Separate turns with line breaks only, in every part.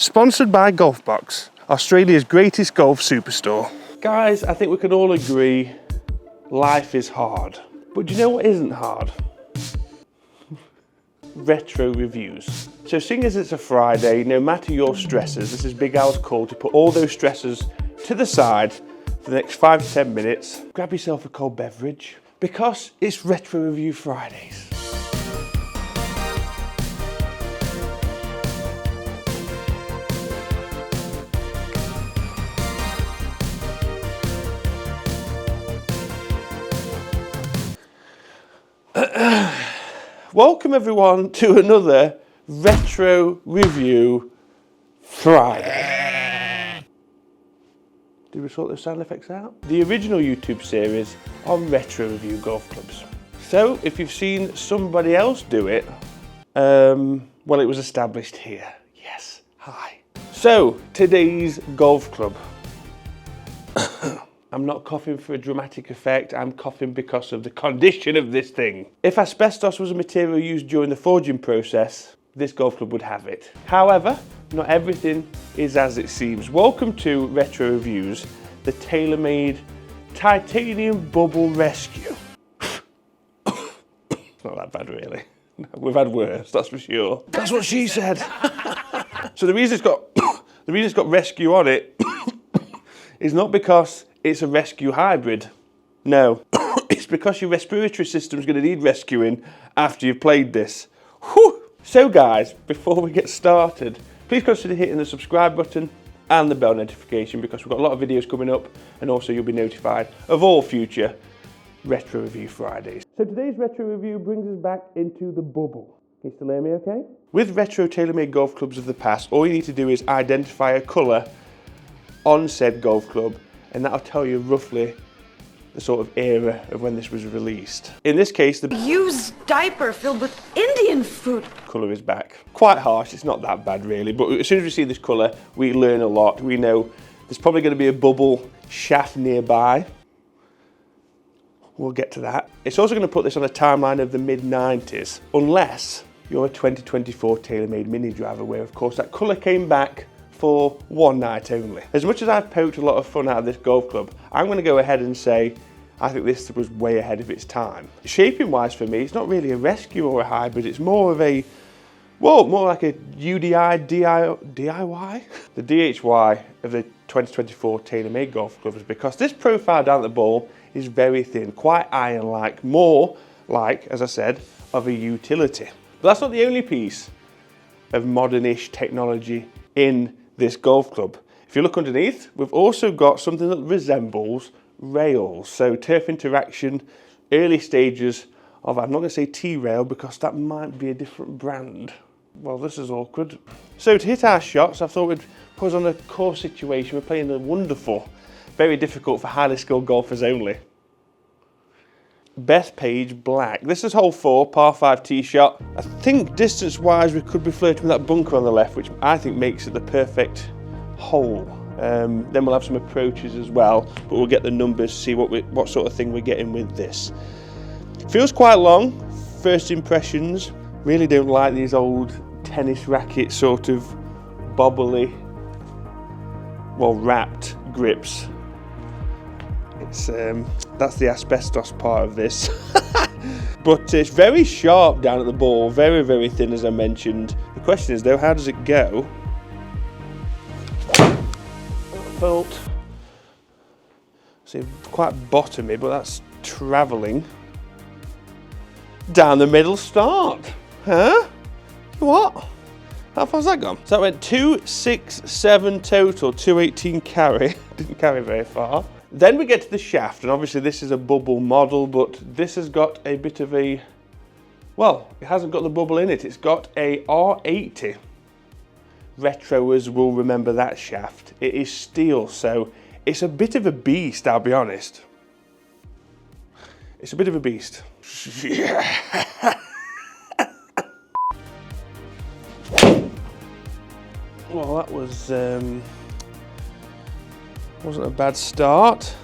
Sponsored by Golfbox, Australia's greatest golf superstore. Guys, I think we can all agree life is hard. But do you know what isn't hard? Retro reviews. So seeing as it's a Friday, no matter your stresses, this is Big Al's call to put all those stresses to the side for the next 5 to 10 minutes. Grab yourself a cold beverage because it's Retro Review Fridays. Welcome everyone to another Retro Review Friday. Did we sort those sound effects out? The original YouTube series on Retro Review golf clubs. So if you've seen somebody else do it, well, it was established here. Yes, hi. So today's golf club. I'm not coughing for a dramatic effect, I'm coughing because of the condition of this thing. If asbestos was a material used during the forging process, this golf club would have it. However, not everything is as it seems. Welcome to Retro Reviews, the TaylorMade Titanium Bubble Rescue. It's not that bad really. We've had worse, that's for sure. That's what she said. So the reason it's got rescue on it is not because it's a rescue hybrid. No, it's because your respiratory system is going to need rescuing after you've played this. Whew. So guys, before we get started, please consider hitting the subscribe button and the bell notification because we've got a lot of videos coming up and also you'll be notified of all future Retro Review Fridays. So today's Retro Review brings us back into the bubble. Can you still hear me okay? With retro TaylorMade golf clubs of the past, all you need to do is identify a colour on said golf club and that'll tell you roughly the sort of era of when this was released. In this case, the
used diaper filled with Indian food
colour is back. Quite harsh, it's not that bad really, but as soon as we see this colour, we learn a lot. We know there's probably going to be a bubble shaft nearby. We'll get to that. It's also going to put this on a timeline of the mid-90s, unless you're a 2024 TaylorMade mini driver, where of course that colour came back for one night only. As much as I've poked a lot of fun out of this golf club, I'm going to go ahead and say I think this was way ahead of its time. Shaping wise for me, it's not really a rescue or a hybrid, it's more of a, well, more like a UDI DIY? The DHY of the 2024 TaylorMade golf clubs, because this profile down the ball is very thin, quite iron-like, more like, as I said, of a utility. But that's not the only piece of modern-ish technology in this golf club. If you look underneath, we've also got something that resembles rails. So turf interaction, early stages of, I'm not going to say T-rail because that might be a different brand. Well, this is awkward. So to hit our shots, I thought we'd put us on a course situation. We're playing a wonderful, very difficult for highly skilled golfers only. Bethpage Black. This is hole 4, par 5 tee shot. I think distance-wise we could be flirting with that bunker on the left, which I think makes it the perfect hole. Then we'll have some approaches as well, but we'll get the numbers, see what sort of thing we're getting with this. Feels quite long, first impressions. Really don't like these old tennis racket sort of bobbly, well, wrapped grips. It's that's the asbestos part of this. But it's very sharp down at the ball, very, very thin as I mentioned. The question is though, how does it go? Felt, see, quite bottomy, but that's travelling. Down the middle start. Huh? What? How far's that gone? So that went 267 total, 218 carry. Didn't carry very far. Then we get to the shaft, and obviously this is a bubble model, but this has got a bit of a, well, it hasn't got the bubble in it. It's got a R80. Retroers will remember that shaft. It is steel, so it's a bit of a beast, I'll be honest. It's a bit of a beast. Yeah. Well, that was, wasn't a bad start.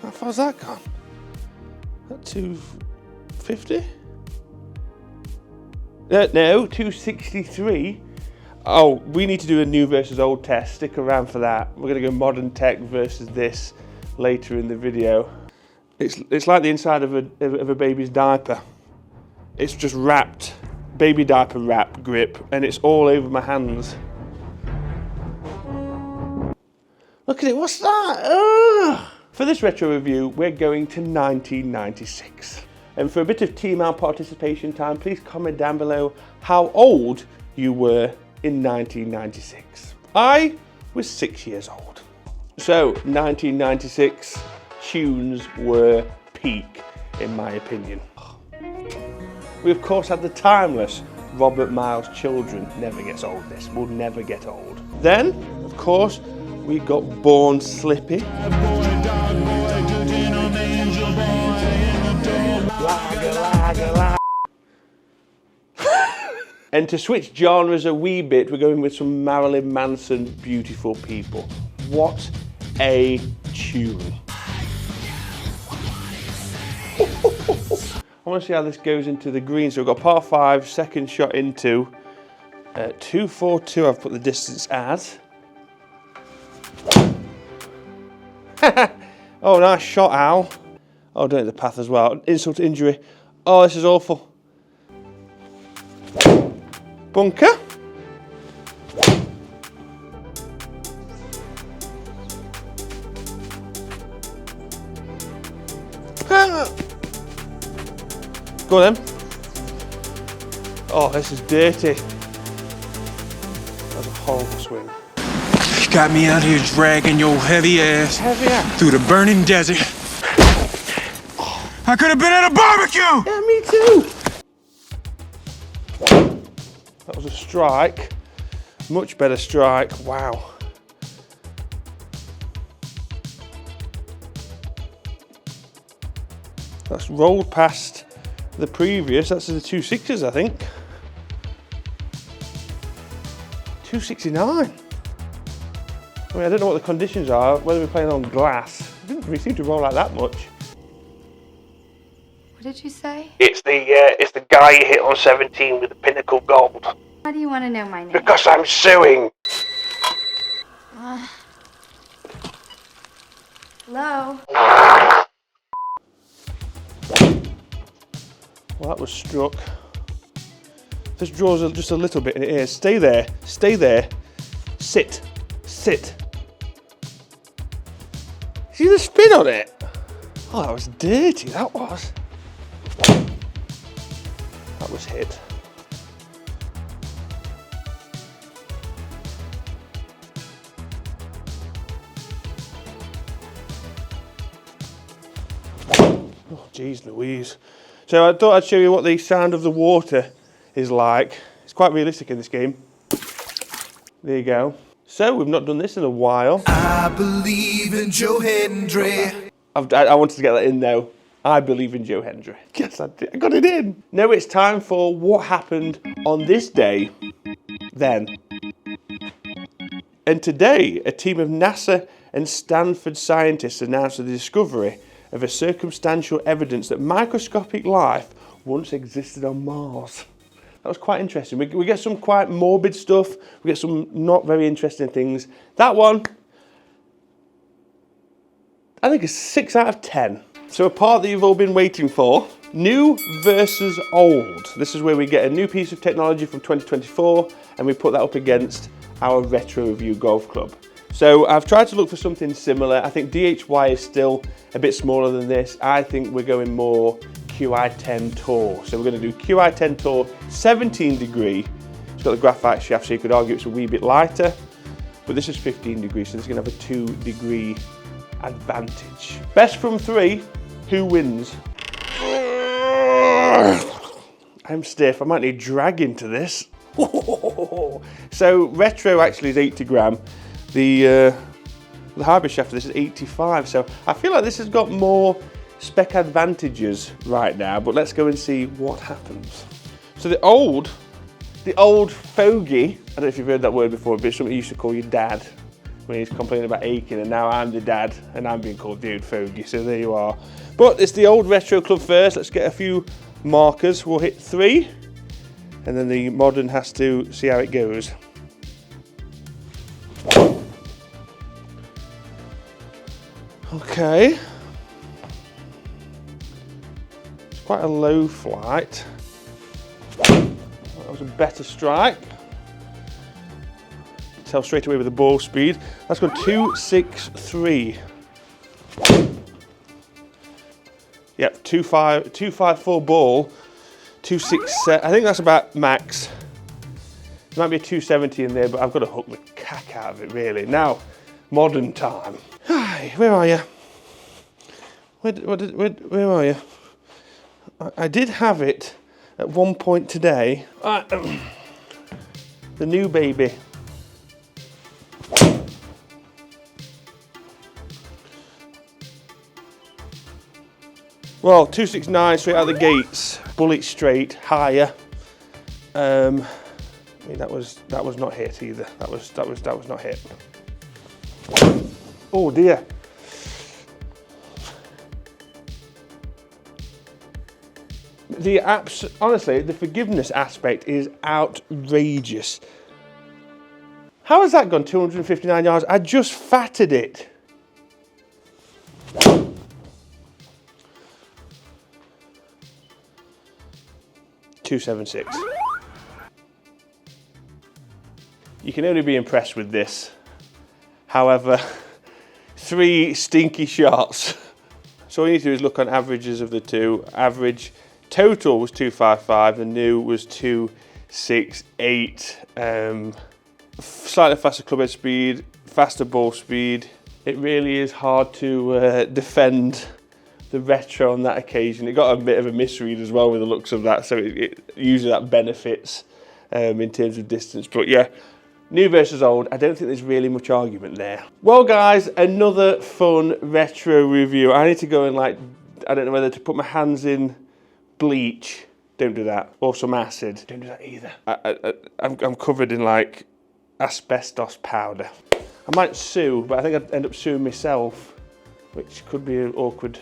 How far's that gone? That 250? No, 263. Oh, we need to do a new versus old test. Stick around for that. We're going to go modern tech versus this later in the video. It's like the inside of a baby's diaper. It's just wrapped, baby diaper wrap grip, and it's all over my hands. Look at it, what's that? Ugh. For this retro review, we're going to 1996. And for a bit of T-mail participation time, please comment down below how old you were in 1996. I was 6 years old. So 1996 tunes were peak, in my opinion. We of course had the timeless Robert Miles Children. Never gets old, this will never get old. Then, of course, we got Born Slippy. And to switch genres a wee bit, we're going with some Marilyn Manson, Beautiful People. What a tune. I want to see how this goes into the green. So we've got par 5, second shot into 242. I've put the distance as. Oh, nice shot, Al. Oh, don't hit the path as well. Insult to injury. Oh, this is awful. Bunker. Go on then. Oh, this is dirty. That's a horrible swing.
You got me out here dragging your heavy ass through the burning desert. I could have been at a barbecue!
Yeah, me too. That was a strike. Much better strike. Wow. That's rolled past the previous. That's the 260s, I think. 269. I mean, I don't know what the conditions are, whether we're playing on glass. It didn't really seem to roll out that much.
What did you say?
It's the guy you hit on 17 with the pinnacle gold.
Why do you want to know my name?
Because I'm suing.
Hello?
Well, that was struck. This draws just a little bit in the ear. Stay there, stay there. Sit, sit. See the spin on it? Oh, that was dirty, that was. That was hit. Oh, geez Louise. So I thought I'd show you what the sound of the water is like. It's quite realistic in this game. There you go. So we've not done this in a while.
I believe in Joe Hendry.
I wanted to get that in though. I believe in Joe Hendry. Yes, I did. I got it in. Now it's time for what happened on this day then. And today, a team of NASA and Stanford scientists announced the discovery of a circumstantial evidence that microscopic life once existed on Mars. That was quite interesting. We get some quite morbid stuff. We get some not very interesting things. That one, I think, is 6 out of 10. So a part that you've all been waiting for, new versus old. This is where we get a new piece of technology from 2024 and we put that up against our retro review golf club. So I've tried to look for something similar. I think DHY is still a bit smaller than this. I think we're going more QI10 Tour. So we're going to do QI10 Tour 17 degree. It's got the graphite shaft, so you could argue it's a wee bit lighter. But this is 15 degrees, so this is going to have a 2 degree advantage. Best from 3, who wins? I'm stiff, I might need drag into this. So retro actually is 80 gram. The hybrid shaft for this is 85, so I feel like this has got more spec advantages right now, but let's go and see what happens. So the old fogey, I don't know if you've heard that word before, but it's something you used to call your dad when he's complaining about aching, and now I'm the dad and I'm being called the old fogey, so there you are. But it's the old retro club first. Let's get a few markers. We'll hit 3 and then the modern has to see how it goes. Okay. It's quite a low flight. That was a better strike. Tell straight away with the ball speed. That's gone 263. Yep, 254 ball, 267. I think that's about max. There might be a 270 in there, but I've got to hook the cack out of it really. Now, modern time. Hi, where are you? Where are you? I did have it at one point today. The new baby. Well, 269 straight out of the gates, bullet straight, higher. I mean, that was not hit either. That was not hit. Oh dear. Honestly, the forgiveness aspect is outrageous. How has that gone 259 yards? I just fatted it. 276. You can only be impressed with this. However, 3 stinky shots. So all you need to do is look on averages of the two. Average total was 255, the new was 268. Slightly faster club head speed, faster ball speed. It really is hard to defend the retro on that occasion. It got a bit of a misread as well with the looks of that, so usually that benefits in terms of distance. But yeah, new versus old, I don't think there's really much argument there. Well guys, another fun retro review. I need to go and I don't know whether to put my hands in bleach, don't do that, or some acid, don't do that either. I'm covered in asbestos powder. I might sue, but I think I'd end up suing myself, which could be an awkward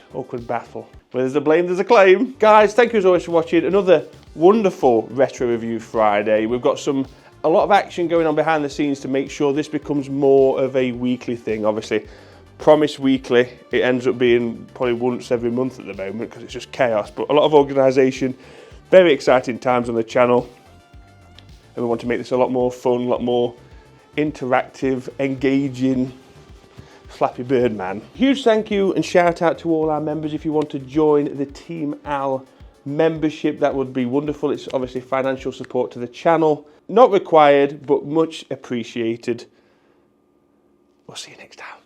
battle. Where there's a blame, there's a claim. Guys, thank you as always for watching another wonderful Retro Review Friday. We've got a lot of action going on behind the scenes to make sure this becomes more of a weekly thing. Obviously, promised weekly, it ends up being probably once every month at the moment because it's just chaos, but a lot of organisation, very exciting times on the channel, and we want to make this a lot more fun, a lot more interactive, engaging, Flappy Bird man. Huge thank you and shout out to all our members. If you want to join the Team Al membership, that would be wonderful. It's obviously financial support to the channel. Not required, but much appreciated. We'll see you next time.